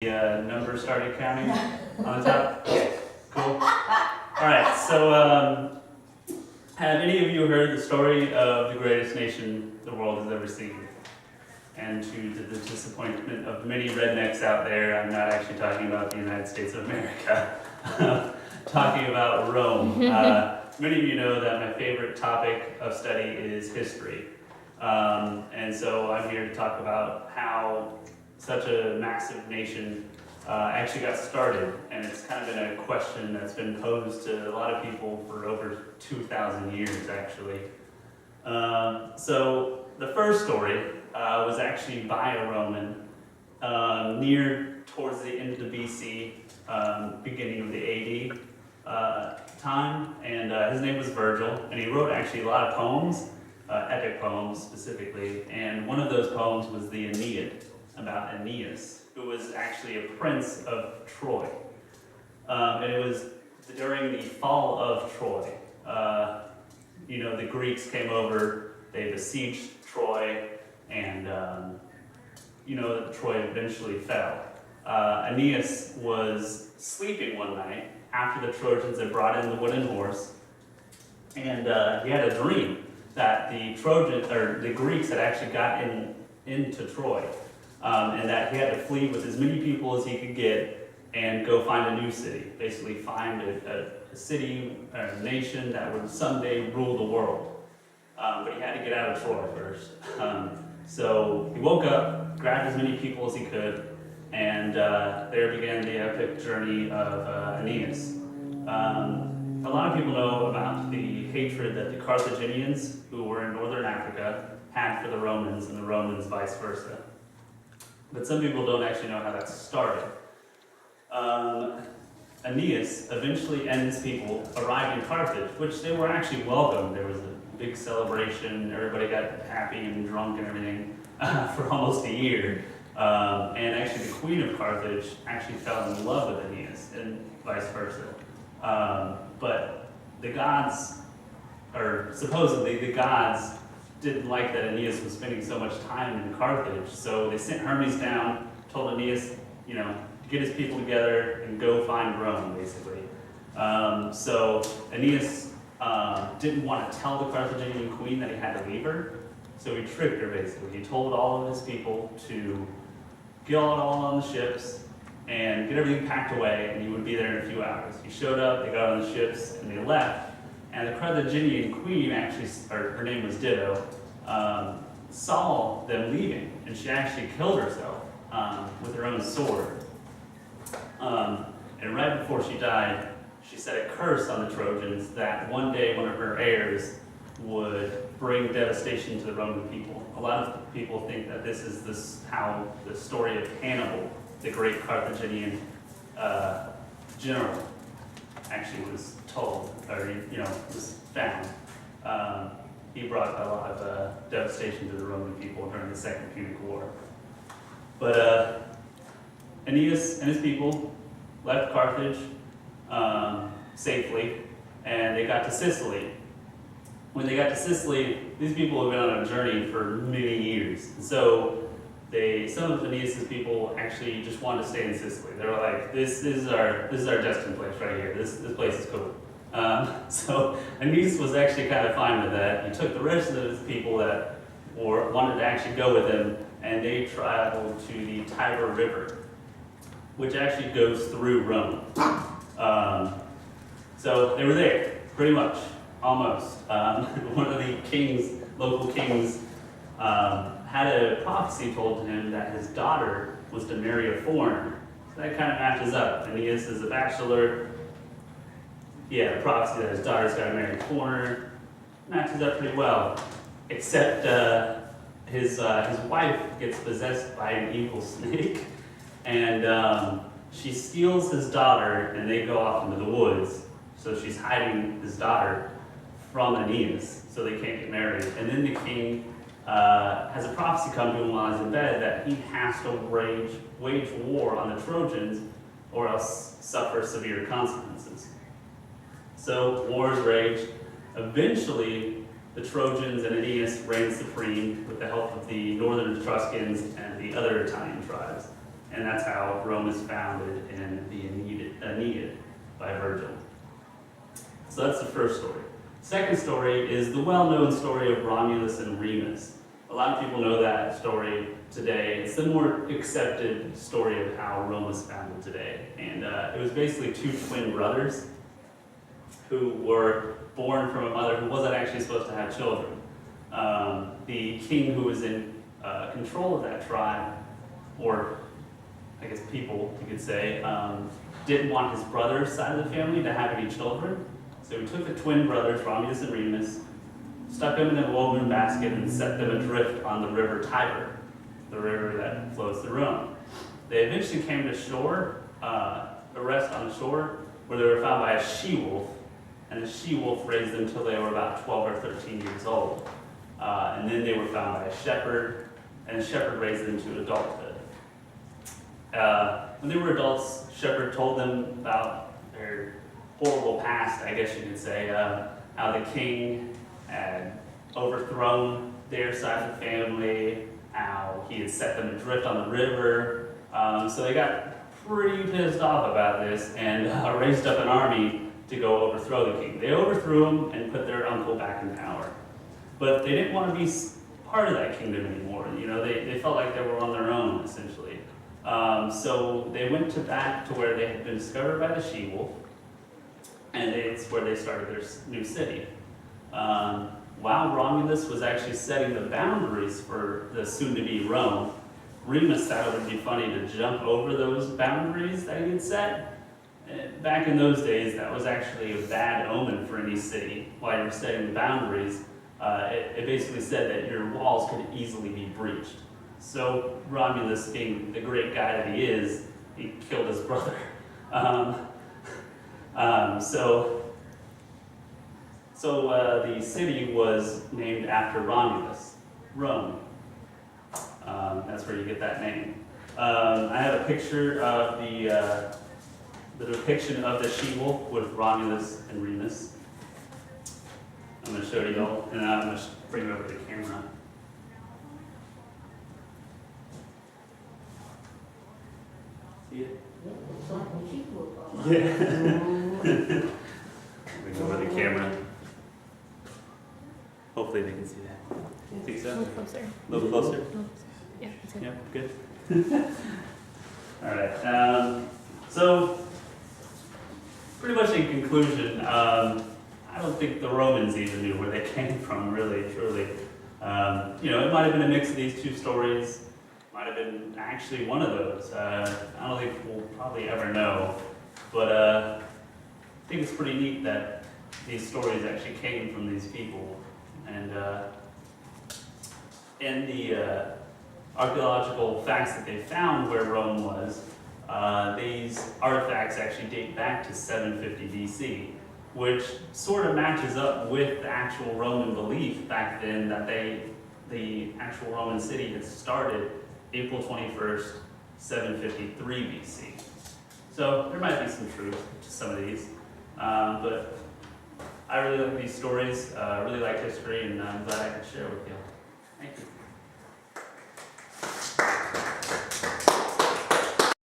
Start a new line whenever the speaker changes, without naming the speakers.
The numbers started counting on the top? Okay, cool. Alright, so have any of you heard the story of the greatest nation the world has ever seen? And to the disappointment of many rednecks out there, I'm not actually talking about the United States of America. Talking about Rome. Many of you know that my favorite topic of study is history. And so I'm here to talk about how such a massive nation actually got started, and it's kind of been a question that's been posed to a lot of people for over 2,000 years, actually. So the first story was actually by a Roman near towards the end of the BC, beginning of the AD time, and his name was Virgil, and he wrote actually a lot of poems, epic poems specifically, and one of those poems was the Aeneid, about Aeneas, who was actually a prince of Troy. And it was during the fall of Troy. The Greeks came over, they besieged Troy, and Troy eventually fell. Aeneas was sleeping one night after the Trojans had brought in the wooden horse, and he had a dream that the Greeks had actually gotten into Troy. And that he had to flee with as many people as he could get and go find a new city. Basically find a city or a nation that would someday rule the world. But he had to get out of Troy first. So he woke up, grabbed as many people as he could, and there began the epic journey of Aeneas. A lot of people know about the hatred that the Carthaginians, who were in northern Africa, had for the Romans, and the Romans vice versa. But some people don't actually know how that started. Aeneas eventually and his people arrived in Carthage, which they were actually welcomed. There was a big celebration, everybody got happy and drunk and everything for almost a year. And actually the queen of Carthage actually fell in love with Aeneas and vice versa. But the gods, or supposedly the gods, didn't like that Aeneas was spending so much time in Carthage, so they sent Hermes down, told Aeneas, to get his people together and go find Rome, basically. So Aeneas didn't want to tell the Carthaginian queen that he had to leave her, so he tricked her, basically. He told all of his people to get all on the ships and get everything packed away, and he would be there in a few hours. He showed up, they got on the ships, and they left. And the Carthaginian queen actually, or her name was Ditto, saw them leaving, and she actually killed herself with her own sword. And right before she died, she said a curse on the Trojans that one day one of her heirs would bring devastation to the Roman people. A lot of people think that this is how the story of Hannibal, the great Carthaginian general, actually was told, or was found. He brought a lot of devastation to the Roman people during the Second Punic War. But Aeneas and his people left Carthage safely, and they got to Sicily. When they got to Sicily, these people had been on a journey for many years. And so some of Aeneas' people actually just wanted to stay in Sicily. They were like, this is our destined place right here. This place is cool. So Aeneas was actually kind of fine with that. He took the rest of his people that wanted to actually go with him, and they traveled to the Tiber River, which actually goes through Rome. So they were there, pretty much, almost. One of the local kings, had a prophecy told to him that his daughter was to marry a foreigner. So that kind of matches up. Aeneas is a bachelor. He had a prophecy that his daughter's got to marry a foreigner. Matches up pretty well. Except his wife gets possessed by an evil snake, and she steals his daughter, and they go off into the woods. So she's hiding his daughter from Aeneas, so they can't get married. And then the king has a prophecy come to him while he's in bed that he has to wage war on the Trojans or else suffer severe consequences. So wars raged. Eventually, the Trojans and Aeneas reigned supreme with the help of the northern Etruscans and the other Italian tribes. And that's how Rome is founded in the Aeneid by Virgil. So that's the first story. Second story is the well-known story of Romulus and Remus. A lot of people know that story today. It's the more accepted story of how Rome was founded today. And it was basically two twin brothers who were born from a mother who wasn't actually supposed to have children. The king who was in control of that tribe, or I guess people, you could say, didn't want his brother's side of the family to have any children. So he took the twin brothers, Romulus and Remus, stuck them in a woven basket and set them adrift on the river Tiber, the river that flows through Rome. They eventually came to shore, a rest on the shore, where they were found by a she-wolf, and the she-wolf raised them until they were about 12 or 13 years old. And then they were found by a shepherd, and the shepherd raised them to adulthood. When they were adults, shepherd told them about their horrible past, I guess you could say, how the king had overthrown their side of the family, how he had set them adrift on the river. So they got pretty pissed off about this and raised up an army to go overthrow the king. They overthrew him and put their uncle back in power. But they didn't want to be part of that kingdom anymore. You know, they felt like they were on their own, essentially. So they went back to where they had been discovered by the she-wolf, and it's where they started their new city. While Romulus was actually setting the boundaries for the soon-to-be Rome, Remus thought it would be funny to jump over those boundaries that he had set. Back in those days, that was actually a bad omen for any city. While you were setting the boundaries, it basically said that your walls could easily be breached. So Romulus, being the great guy that he is, he killed his brother. So the city was named after Romulus, Rome. That's where you get that name. I have a picture of the depiction of the she-wolf with Romulus and Remus. I'm going to show you all, and I'm going to bring it over to the camera. See it? Yeah. Bring it over the camera. Hopefully they can see that. Think so?
A little closer.
A little closer?
Yeah, that's good.
Yeah, good. All right. So, pretty much in conclusion, I don't think the Romans even knew where they came from, really, truly. You know, it might have been a mix of these two stories. Might have been actually one of those. I don't think we'll probably ever know. But I think it's pretty neat that these stories actually came from these people. And in the archaeological facts that they found where Rome was, these artifacts actually date back to 750 BC, which sort of matches up with the actual Roman belief back then that the actual Roman city had started April 21st, 753 BC. So there might be some truth to some of these, but I really like these stories, really like history, and I'm glad I could share with you. Thank you.